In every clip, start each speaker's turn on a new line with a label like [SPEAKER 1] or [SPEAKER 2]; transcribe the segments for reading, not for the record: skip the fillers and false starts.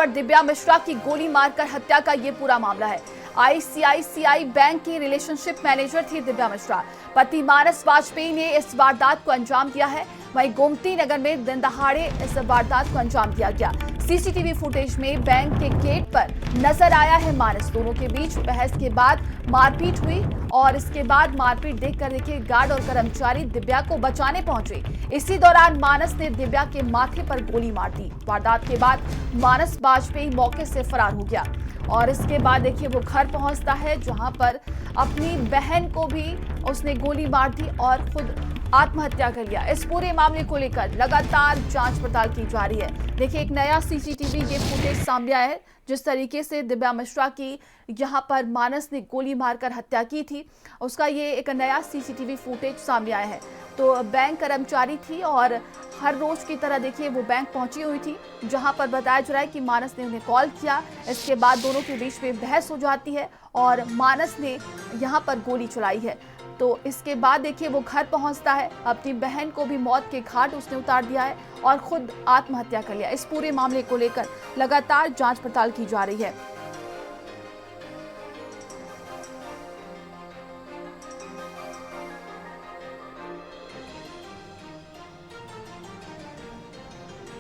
[SPEAKER 1] पर दिव्या मिश्रा की गोली मारकर हत्या का ये पूरा मामला है। आईसीआईसीआई बैंक की रिलेशनशिप मैनेजर थी दिव्या मिश्रा। पति मानस वाजपेयी ने इस वारदात को अंजाम दिया है। वहीं गोमती नगर में दिन दहाड़े इस वारदात को अंजाम दिया गया। सीसीटीवी फुटेज में बैंक के गेट पर नजर आया है मानस। दोनों के बीच बहस के बाद मारपीट हुई और इसके बाद मारपीट देखकर देखिए गार्ड और कर्मचारी दिव्या को बचाने पहुंचे। इसी दौरान मानस ने दिव्या के माथे पर गोली मार दी। वारदात के बाद मानस वाजपेयी मौके से फरार हो गया और इसके बाद देखिए वो घर पहुंचता है, जहां पर अपनी बहन को भी उसने गोली मार दी और खुद आत्महत्या कर लिया। इस पूरे मामले को लेकर लगातार जांच पड़ताल की जा रही है। देखिए एक नया सीसीटीवी ये फुटेज सामने आया है, जिस तरीके से दिव्या मिश्रा की यहां पर मानस ने गोली मारकर हत्या की थी, उसका ये एक नया सीसीटीवी फुटेज सामने आया है। तो बैंक कर्मचारी थी और हर रोज की तरह देखिए वो बैंक पहुंची हुई थी, जहां पर बताया जा रहा है कि मानस ने उन्हें कॉल किया। इसके बाद दोनों के बीच में बहस हो जाती है और मानस ने यहां पर गोली चलाई है। तो इसके बाद देखिए वो घर पहुंचता है, अपनी बहन को भी मौत के घाट उसने उतार दिया है और खुद आत्महत्या कर लिया। इस पूरे मामले को लेकर लगातार जांच पड़ताल की जा रही है।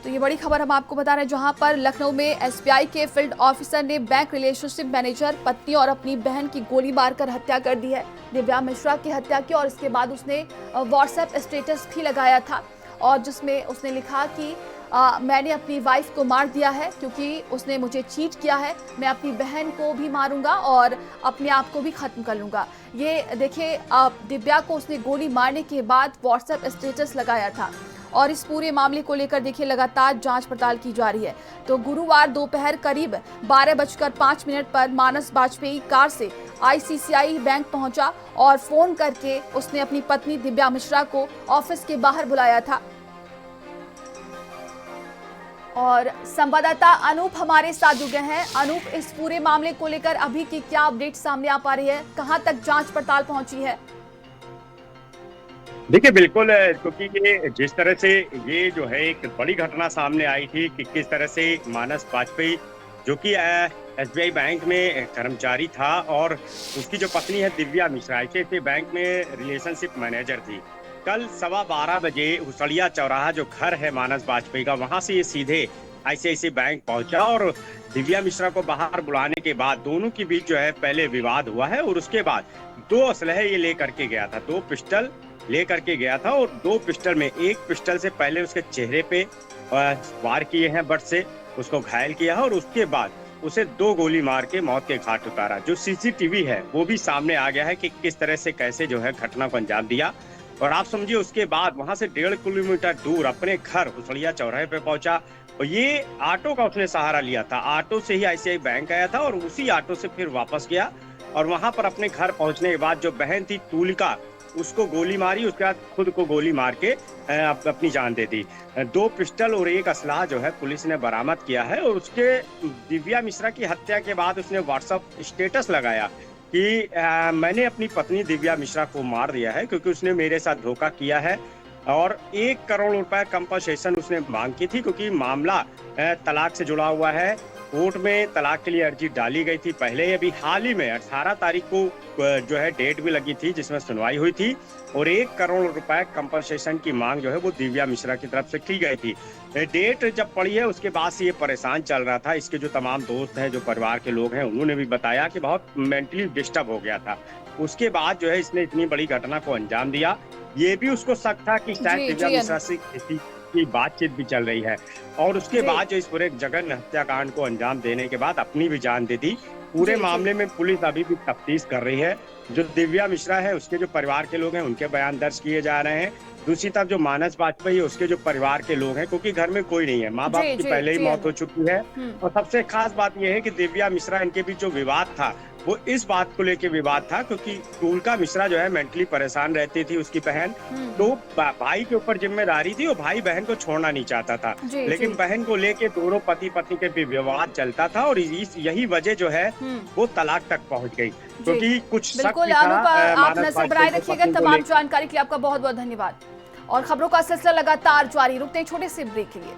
[SPEAKER 1] तो ये बड़ी खबर हम आपको बता रहे हैं, जहां पर लखनऊ में एसबीआई के फील्ड ऑफिसर ने बैंक रिलेशनशिप मैनेजर पत्नी और अपनी बहन की गोली मारकर हत्या कर दी है। दिव्या मिश्रा की हत्या की और इसके बाद उसने व्हाट्सएप स्टेटस भी लगाया था और जिसमें उसने लिखा कि मैंने अपनी वाइफ को मार दिया है क्योंकि उसने मुझे चीट किया है। मैं अपनी बहन को भी मारूंगा और अपने आप को भी खत्म कर लूंगा। ये देखिए दिव्या को उसने गोली मारने के बाद व्हाट्सएप स्टेटस लगाया था और इस पूरे मामले को लेकर देखिए लगातार जांच पड़ताल की जा रही है। तो गुरुवार दोपहर करीब 12:05 पर मानस वाजपेयी कार से आईसीआईसीआई बैंक पहुंचा और फोन करके उसने अपनी पत्नी दिव्या मिश्रा को ऑफिस के बाहर बुलाया था। और संवाददाता अनूप हमारे साथ जुड़ गए हैं। अनूप, इस पूरे मामले को लेकर अभी की क्या अपडेट सामने आ पा रही है? कहां तक जांच पड़ताल पहुंची है?
[SPEAKER 2] देखिए बिल्कुल, क्योंकि ये जिस तरह से ये जो है एक बड़ी घटना सामने आई थी कि किस तरह से मानस वाजपेयी जो कि एसबीआई बैंक में कर्मचारी था और उसकी जो पत्नी है दिव्या मिश्रा आईसीआईसीआई बैंक में रिलेशनशिप मैनेजर थी। कल 12:15 बजे हुसड़िया चौराहा जो घर है मानस वाजपेयी का, वहां से ये सीधे आईसीआईसीआई बैंक पहुंचा और दिव्या मिश्रा को बाहर बुलाने के बाद दोनों के बीच जो है पहले विवाद हुआ है और उसके बाद 2 असलहे ये लेकर के गया था, 2 पिस्टल लेकर के गया था और 2 पिस्टल में एक पिस्टल से पहले उसके चेहरे पे वार किए हैं, बट से उसको घायल किया है और उसके बाद उसे 2 गोली मार के मौत के घाट उतारा। जो सीसीटीवी है वो भी सामने आ गया है कि किस तरह से कैसे जो है घटना को अंजाम दिया। और आप समझिए उसके बाद वहां से 1.5 किलोमीटर दूर अपने घर हुसड़िया चौराहे पे पहुंचा और ये ऑटो का उसने सहारा लिया था। ऑटो से ही आईसीआईसीआई बैंक आया था और उसी ऑटो से फिर वापस गया और वहां पर अपने घर पहुंचने के बाद जो बहन थी तुलिका, उसको गोली मारी, उसके बाद खुद को गोली मार के अपनी जान दे दी। 2 पिस्टल और एक असलाह जो है पुलिस ने बरामद किया है और उसके दिव्या मिश्रा की हत्या के बाद उसने व्हाट्सएप स्टेटस लगाया कि मैंने अपनी पत्नी दिव्या मिश्रा को मार दिया है क्योंकि उसने मेरे साथ धोखा किया है और 1 करोड़ रुपए कंपनसेशन उसने मांग की थी क्योंकि मामला तलाक से जुड़ा हुआ है। कोर्ट में तलाक के लिए अर्जी डाली गई थी पहले ही, अभी हाल ही में 18 तारीख को जो है डेट भी लगी थी जिसमें सुनवाई हुई थी और 1 करोड़ रुपए कंपनसेशन की मांग जो है वो दिव्या मिश्रा की तरफ से की गई थी। डेट जब पड़ी है उसके बाद से ये परेशान चल रहा था। इसके जो तमाम दोस्त हैं, जो परिवार के लोग हैं, उन्होंने भी बताया कि बहुत मेंटली डिस्टर्ब हो गया था। उसके बाद जो है इसने इतनी बड़ी घटना को अंजाम दिया। ये भी उसको शक था कि शायद दिव्या मिश्रा से किसी की बातचीत भी चल रही है और उसके बाद जो इस पूरे जघन्य हत्याकांड को अंजाम देने के बाद अपनी भी जान दे दी। पूरे मामले में पुलिस अभी भी तफ्तीश कर रही है। जो दिव्या मिश्रा है उसके जो परिवार के लोग हैं उनके बयान दर्ज किए जा रहे हैं। दूसरी तरफ जो मानस वाजपेयी है उसके जो परिवार के लोग हैं, क्योंकि घर में कोई नहीं है, माँ बाप की पहले ही मौत हो चुकी है और सबसे खास बात यह है कि दिव्या मिश्रा इनके बीच जो विवाद था वो इस बात को लेके विवाद था क्योंकि तुलिका मिश्रा जो है मेंटली परेशान रहती थी, उसकी बहन, तो भाई के ऊपर जिम्मेदारी थी और भाई बहन को छोड़ना नहीं चाहता था, लेकिन बहन को लेके दोनों पति पत्नी के भी विवाद चलता था और यही वजह जो है वो तलाक तक पहुंच गई क्योंकि कुछ
[SPEAKER 1] बिल्कुल आप नजर बनाए रखिएगा। तमाम जानकारी के लिए आपका बहुत बहुत धन्यवाद और खबरों का सिलसिला लगातार जारी। रुकते हैं छोटे से ब्रेक के लिए।